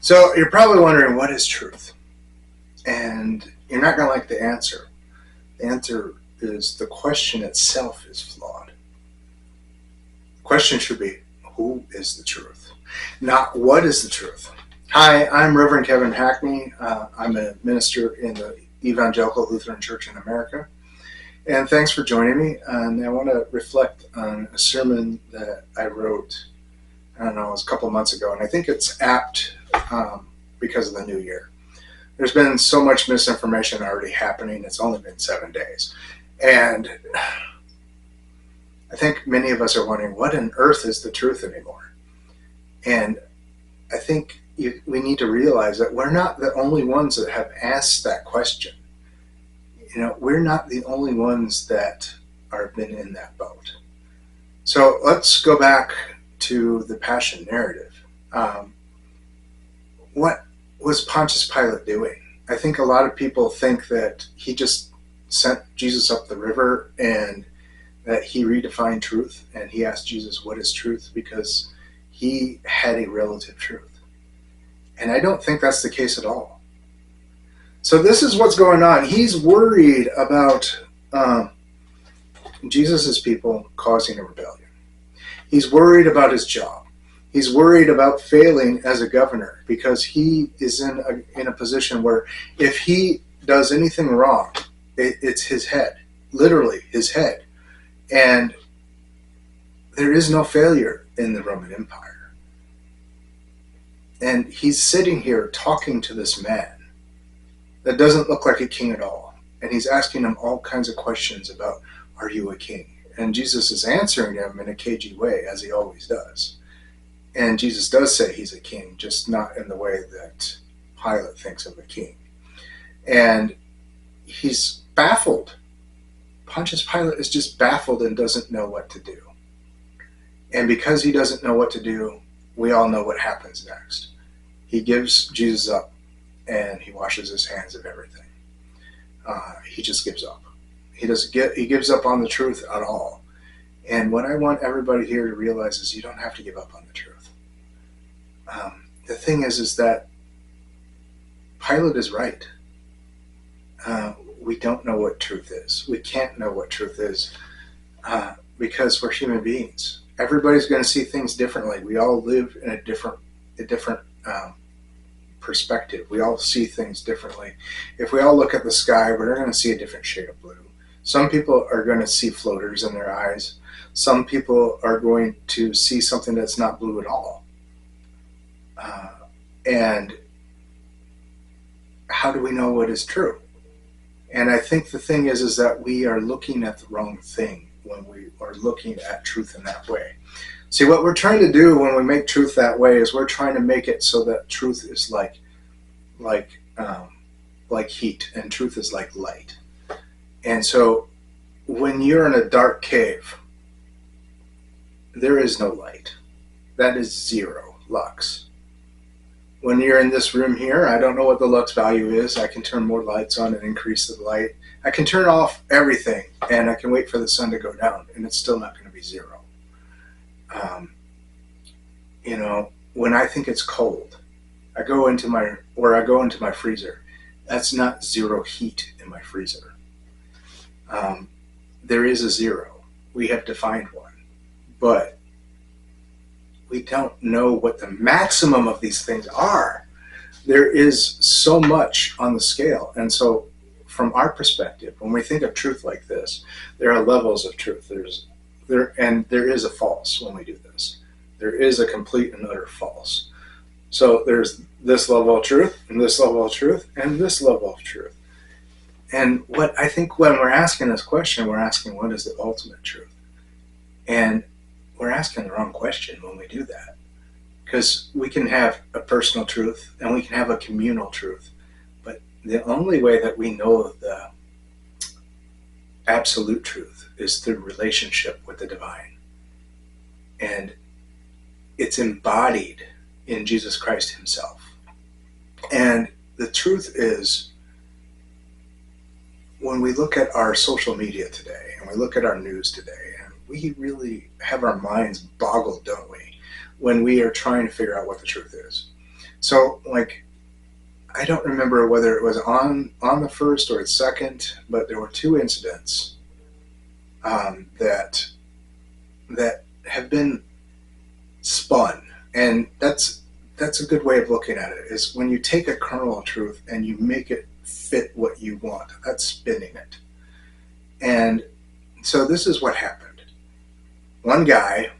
So you're probably wondering, what is truth? And you're not going to like the answer. The answer is the question itself is flawed. The question should be, who is the truth? Not what is the truth. Hi, I'm Reverend Kevin Hackney. I'm a minister in the Evangelical Lutheran Church in America. And thanks for joining me. And I want to reflect on a sermon that I wrote, I don't know, it was a couple of months ago. And I think it's apt because of the new year. There's been so much misinformation already happening. It's only been 7 days. And I think many of us are wondering, what on earth is the truth anymore? And I think we need to realize that we're not the only ones that have asked that question. You know, we're not the only ones that have been in that boat. So let's go back to the Passion narrative. What was Pontius Pilate doing? I think a lot of people think that he just sent Jesus up the river and that he redefined truth, and he asked Jesus, what is truth? Because he had a relative truth. And I don't think that's the case at all. So this is what's going on. He's worried about Jesus's people causing a rebellion. He's worried about his job. He's worried about failing as a governor because he is in a position where if he does anything wrong, it's his head, literally his head. And there is no failure in the Roman Empire. And he's sitting here talking to this man that doesn't look like a king at all. And he's asking him all kinds of questions about, are you a king? And Jesus is answering him in a cagey way, as he always does. And Jesus does say he's a king, just not in the way that Pilate thinks of a king. And he's baffled. Pontius Pilate is just baffled and doesn't know what to do. And because he doesn't know what to do, we all know what happens next. He gives Jesus up and he washes his hands of everything. He just gives up. He gives up on the truth at all. And what I want everybody here to realize is you don't have to give up on the truth. The thing is that Pilate is right. We don't know what truth is. We can't know what truth is because we're human beings. Everybody's going to see things differently. We all live in a different perspective. We all see things differently. If we all look at the sky, we're going to see a different shade of blue. Some people are going to see floaters in their eyes. Some people are going to see something that's not blue at all. And how do we know what is true? And I think the thing is that we are looking at the wrong thing when we are looking at truth in that way. See, what we're trying to do when we make truth that way is we're trying to make it so that truth is like heat, and truth is like light. And so when you're in a dark cave, there is no light. That is zero lux. When you're in this room here, I don't know what the lux value is. I can turn more lights on and increase the light. I can turn off everything and I can wait for the sun to go down and it's still not going to be zero. You know, when I think it's cold, I go into my freezer. That's not zero heat in my freezer. There is a zero. We have defined one, but we don't know what the maximum of these things are. There is so much on the scale. And so from our perspective, when we think of truth like this, there are levels of truth. There is a false when we do this. There is a complete and utter false. So there's this level of truth, and this level of truth, and this level of truth. And what I think when we're asking this question, we're asking, what is the ultimate truth? And we're asking the wrong question when we do that. Because we can have a personal truth and we can have a communal truth. But the only way that we know the absolute truth is through relationship with the divine. And it's embodied in Jesus Christ himself. And the truth is, when we look at our social media today and we look at our news today, and we really have our minds boggled, don't we, when we are trying to figure out what the truth is. So, like, I don't remember whether it was on the first or the second, but there were two incidents that have been spun, and that's a good way of looking at it. Is when you take a kernel of truth and you make it fit what you want. That's spinning it. And so this is what happened. One guy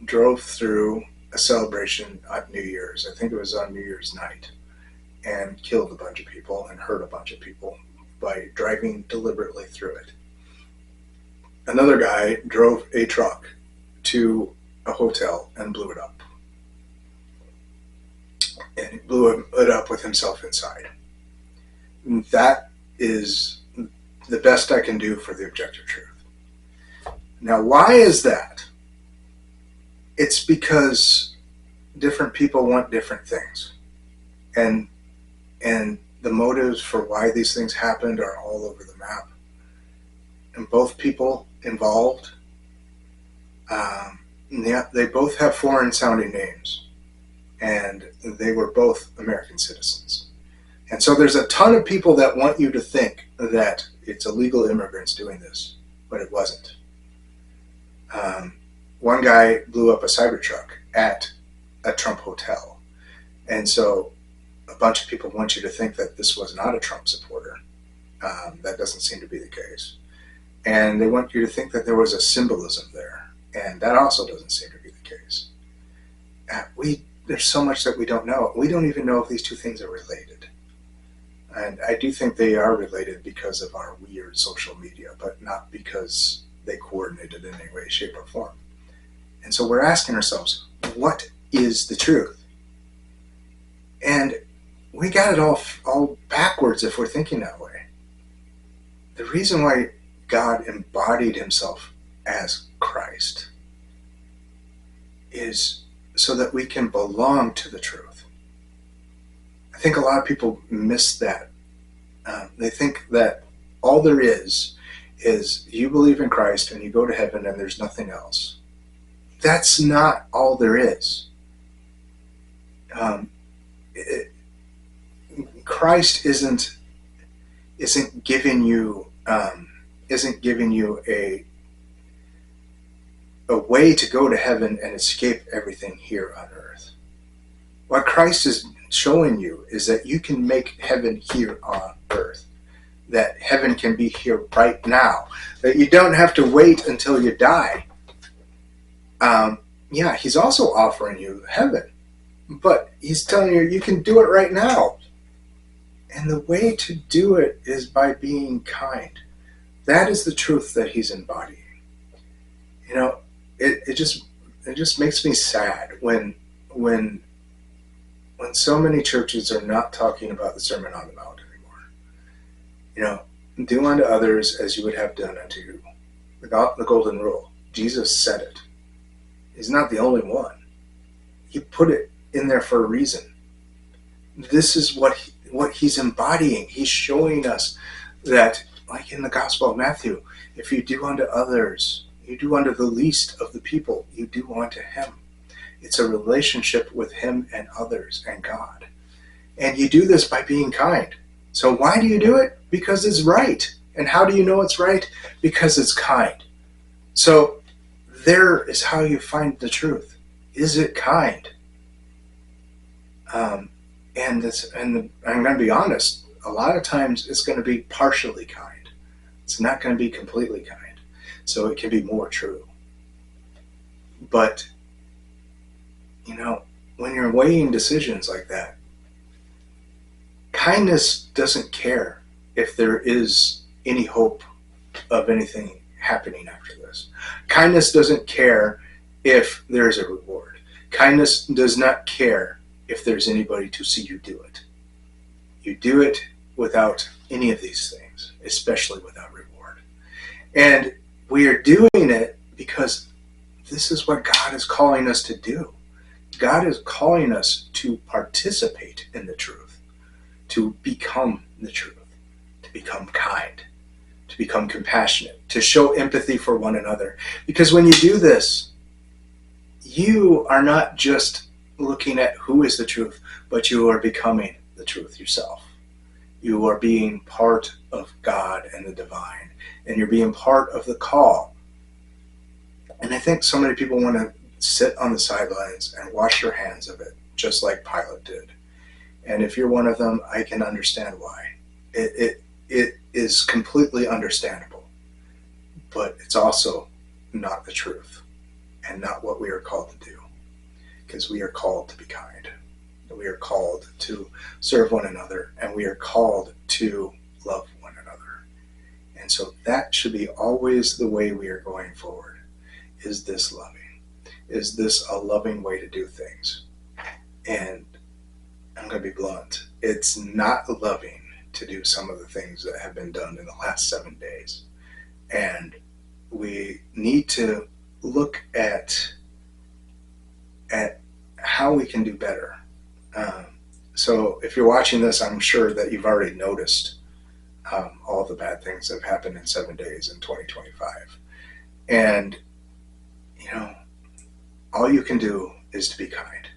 drove through a celebration on New Year's. I think it was on New Year's night, and killed a bunch of people and hurt a bunch of people by driving deliberately through it. Another guy drove a truck to a hotel and blew it up. And he blew it up with himself inside. That is the best I can do for the objective truth. Now, why is that? It's because different people want different things. And the motives for why these things happened are all over the map. And both people involved, they both have foreign sounding names. And they were both American citizens. And so there's a ton of people that want you to think that it's illegal immigrants doing this, but it wasn't. One guy blew up a Cybertruck at a Trump hotel. And so a bunch of people want you to think that this was not a Trump supporter. That doesn't seem to be the case. And they want you to think that there was a symbolism there. And that also doesn't seem to be the case. There's so much that we don't know. We don't even know if these two things are related. And I do think they are related because of our weird social media, but not because they coordinated in any way, shape, or form. And so we're asking ourselves, what is the truth? And we got it all backwards if we're thinking that way. The reason why God embodied himself as Christ is so that we can belong to the truth. I think a lot of people miss that. They think that all there is you believe in Christ and you go to heaven and there's nothing else. That's not all there is. Christ isn't giving you a way to go to heaven and escape everything here on earth. What Christ is showing you is that you can make heaven here on earth. That heaven can be here right now. That you don't have to wait until you die. He's also offering you heaven. But he's telling you can do it right now. And the way to do it is by being kind. That is the truth that he's embodying. You know, it just makes me sad when so many churches are not talking about the Sermon on the Mount anymore. You know, do unto others as you would have done unto you. Without the golden rule. Jesus said it. He's not the only one. He put it in there for a reason. This is what he's embodying. He's showing us that, like in the Gospel of Matthew, if you do unto others, you do unto the least of the people, you do unto him. It's a relationship with him and others and God. And you do this by being kind. So why do you do it? Because it's right. And how do you know it's right? Because it's kind. So there is how you find the truth. Is it kind? And I'm going to be honest, a lot of times it's going to be partially kind. It's not going to be completely kind. So it can be more true. But, you know, when you're weighing decisions like that, kindness doesn't care if there is any hope of anything happening after this. Kindness doesn't care if there's a reward. Kindness does not care if there's anybody to see you do it. You do it without any of these things, especially without reward. And we are doing it because this is what God is calling us to do. God is calling us to participate in the truth, to become the truth, to become kind, to become compassionate, to show empathy for one another. Because when you do this, you are not just looking at who is the truth, but you are becoming the truth yourself. You are being part of God and the divine, and you're being part of the call. And I think so many people want to sit on the sidelines and wash their hands of it, just like Pilate did. And if you're one of them, I can understand why. It is completely understandable, but it's also not the truth and not what we are called to do, because we are called to be kind. We are called to serve one another, and we are called to love one another. And so that should be always the way we are going forward. Is this loving? Is this a loving way to do things? And I'm going to be blunt. It's not loving to do some of the things that have been done in the last 7 days. And we need to look at how we can do better. So if you're watching this, I'm sure that you've already noticed all the bad things that have happened in 7 days in 2025. And, all you can do is to be kind.